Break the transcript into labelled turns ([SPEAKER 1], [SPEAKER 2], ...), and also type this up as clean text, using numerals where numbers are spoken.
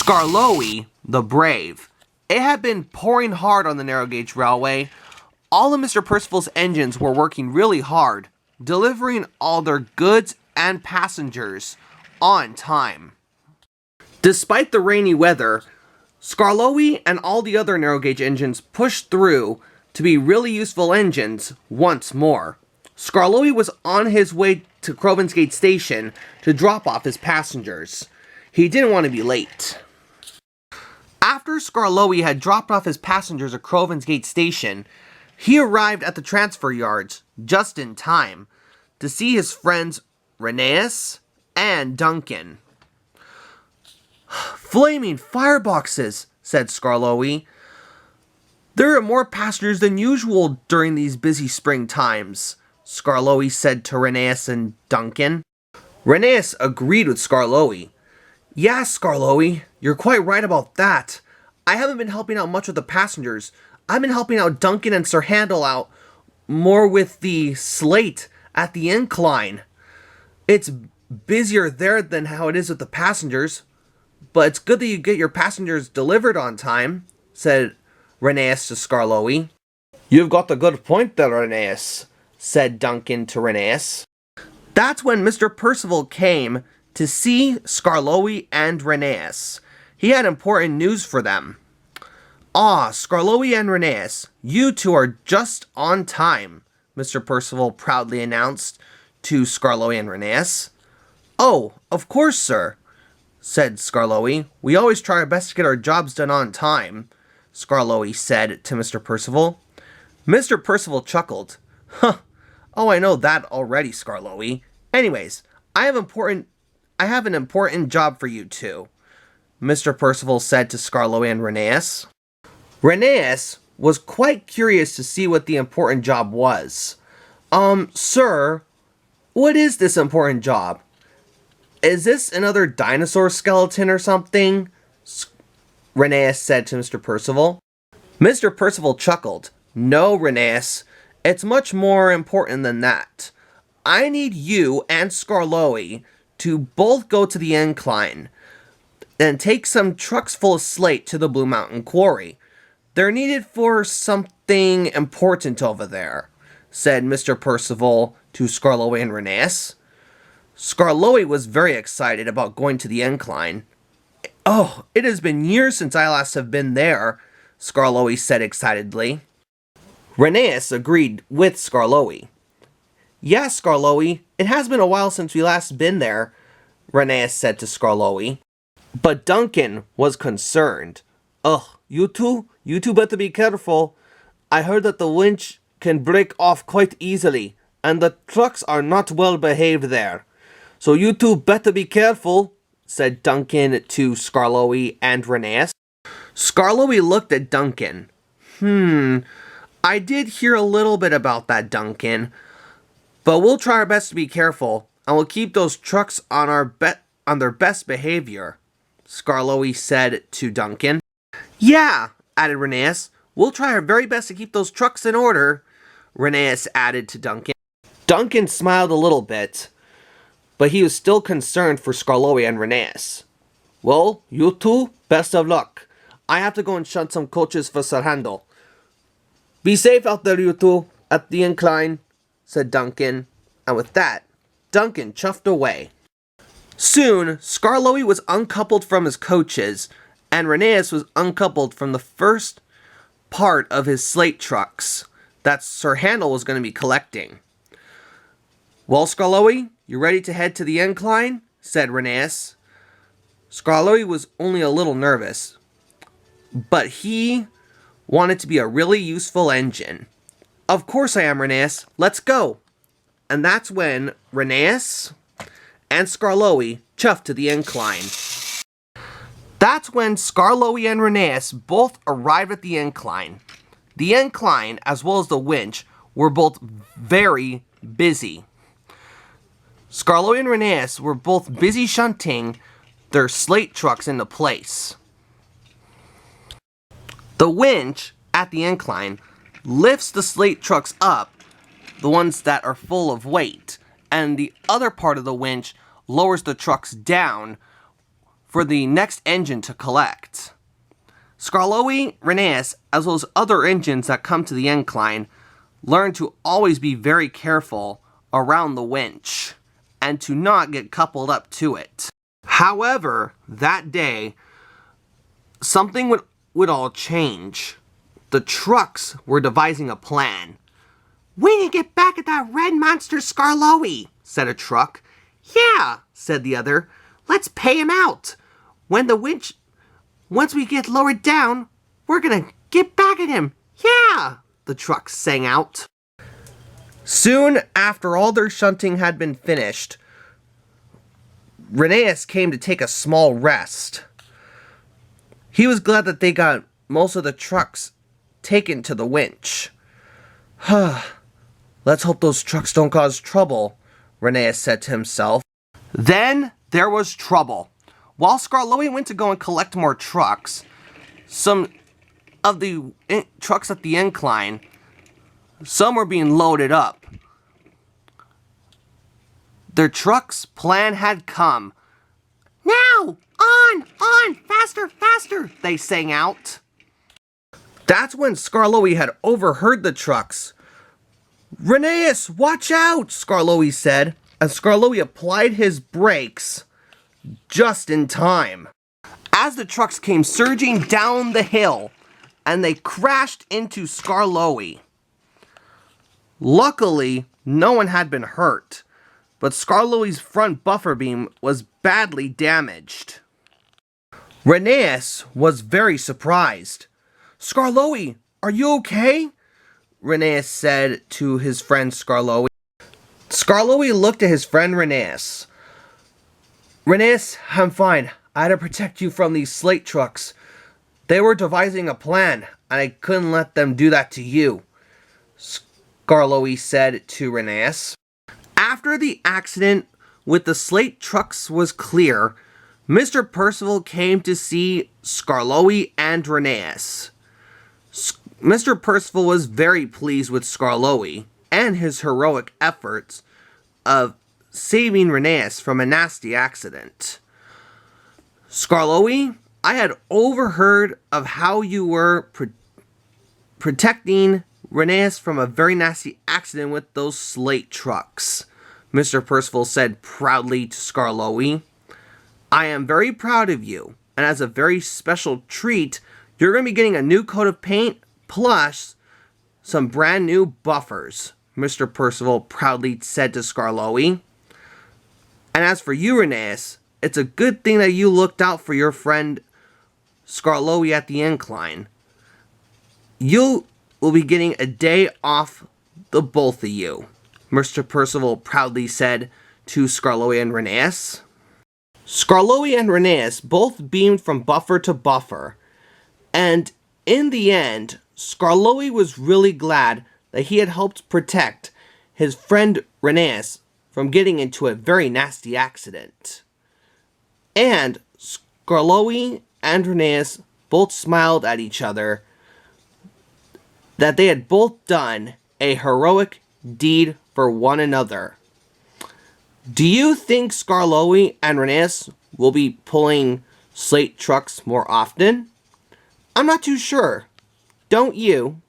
[SPEAKER 1] Skarloey, the brave. It had been pouring hard on the narrow gauge railway. All of Mr. Percival's engines were working really hard, delivering all their goods and passengers on time. Despite the rainy weather, Skarloey and all the other narrow gauge engines pushed through to be really useful engines once more. Skarloey was on his way to Crovan's Gate Station to drop off his passengers. He didn't want to be late. After Skarloey had dropped off his passengers at Crovan's Gate Station, he arrived at the transfer yards just in time to see his friends Rheneas and Duncan. "Flaming fireboxes," said Skarloey. "There are more passengers than usual during these busy spring times," Skarloey said to Rheneas and Duncan. Rheneas agreed with Skarloey. "Yeah, Skarloey, you're quite right about that. I haven't been helping out much with the passengers. I've been helping out Duncan and Sir Handel out more with the slate at the incline. It's busier there than how it is with the passengers. But it's good that you get your passengers delivered on time," said Rheneas to Skarloey. "You've got a good point there, Rheneas," said Duncan to Rheneas. That's when Mr. Percival came to see Skarloey and Rheneas. He had important news for them. "Ah, Skarloey and Rheneas, you two are just on time," Mr. Percival proudly announced to Skarloey and Rheneas. "Oh, of course, sir," said Skarloey. "We always try our best to get our jobs done on time," Skarloey said to Mr. Percival. Mr. Percival chuckled. "Huh, oh, I know that already, Skarloey. Anyways, I have an important job for you two," Mr. Percival said to Skarloey and Rheneas. Rheneas was quite curious to see what the important job was. Sir, what is this important job? Is this another dinosaur skeleton or something?" Rheneas said to Mr. Percival. Mr. Percival chuckled. "No, Rheneas, it's much more important than that. I need you and Skarloey to both go to the incline and take some trucks full of slate to the Blue Mountain Quarry. They're needed for something important over there," said Mr. Percival to Skarloey and Rheneas. Skarloey was very excited about going to the incline. "Oh, it has been years since I last have been there," Skarloey said excitedly. Rheneas agreed with Skarloey. "Yes, Skarloey, it has been a while since we last been there," Rheneas said to Skarloey. But Duncan was concerned. "Ugh, you two better be careful. I heard that the winch can break off quite easily, and the trucks are not well behaved there. So you two better be careful," said Duncan to Skarloey and Rheneas. Skarloey looked at Duncan. I did hear a little bit about that, Duncan. But we'll try our best to be careful, and we'll keep those trucks on their best behavior," Skarloey said to Duncan. "Yeah," added Rheneas. "We'll try our very best to keep those trucks in order," Rheneas added to Duncan. Duncan smiled a little bit, but he was still concerned for Skarloey and Rheneas. "Well, you two, best of luck. I have to go and shunt some coaches for Sir Handel. Be safe out there, you two, at the incline," said Duncan. And with that, Duncan chuffed away. Soon, Skarloey was uncoupled from his coaches, and Rheneas was uncoupled from the first part of his slate trucks that Sir Handel was going to be collecting. "Well, Skarloey, you ready to head to the incline?" said Rheneas. Skarloey was only a little nervous, but he wanted to be a really useful engine. "Of course I am, Rheneas. Let's go." And that's when Rheneas and Skarloey chuffed to the incline. That's when Skarloey and Rheneas both arrived at the incline. The incline, as well as the winch, were both very busy. Skarloey and Rheneas were both busy shunting their slate trucks into place. The winch at the incline lifts the slate trucks up, the ones that are full of weight, and the other part of the winch lowers the trucks down for the next engine to collect. Skarloey, Reneus, as well as other engines that come to the incline, learn to always be very careful around the winch and to not get coupled up to it. However, that day, something would all change. The trucks were devising a plan. "We need to get back at that red monster Skarloey," said a truck. "Yeah," said the other. "Let's pay him out. Once we get lowered down, we're gonna get back at him. Yeah," the trucks sang out. Soon after all their shunting had been finished, Reneus came to take a small rest. He was glad that they got most of the trucks taken to the winch. "Let's hope those trucks don't cause trouble," Reneus said to himself. Then there was trouble. While Skarloey went to go and collect more trucks, some of the trucks at the incline, some were being loaded up. Their truck's plan had come. "Now! On! Faster, faster!" they sang out. That's when Skarloey had overheard the trucks. "Reneus, watch out!" Skarloey said, and Skarloey applied his brakes just in time. As the trucks came surging down the hill, and they crashed into Skarloey. Luckily, no one had been hurt, but Skarloey's front buffer beam was badly damaged. Reneus was very surprised. "Skarloey, are you okay?" Reneus said to his friend Skarloey. Skarloey looked at his friend Reneus. "Reneus, I'm fine. I had to protect you from these slate trucks. They were devising a plan, and I couldn't let them do that to you," Skarloey said to Reneus. After the accident with the slate trucks was clear, Mr. Percival came to see Skarloey and Reneus. Mr. Percival was very pleased with Skarloey and his heroic efforts of saving Reneus from a nasty accident. "Skarloey, I had overheard of how you were protecting Reneus from a very nasty accident with those slate trucks," Mr. Percival said proudly to Skarloey. "I am very proud of you, and as a very special treat, you're going to be getting a new coat of paint plus some brand new buffers," Mr. Percival proudly said to Skarloey. "And as for you, Reneus, it's a good thing that you looked out for your friend Skarloey at the incline. You will be getting a day off, the both of you," Mr. Percival proudly said to Skarloey and Reneus. Skarloey and Reneus both beamed from buffer to buffer, and in the end, Skarloey was really glad that he had helped protect his friend Reneus from getting into a very nasty accident. And Skarloey and Reneus both smiled at each other that they had both done a heroic deed for one another. Do you think Skarloey and Reneus will be pulling slate trucks more often? I'm not too sure. Don't you?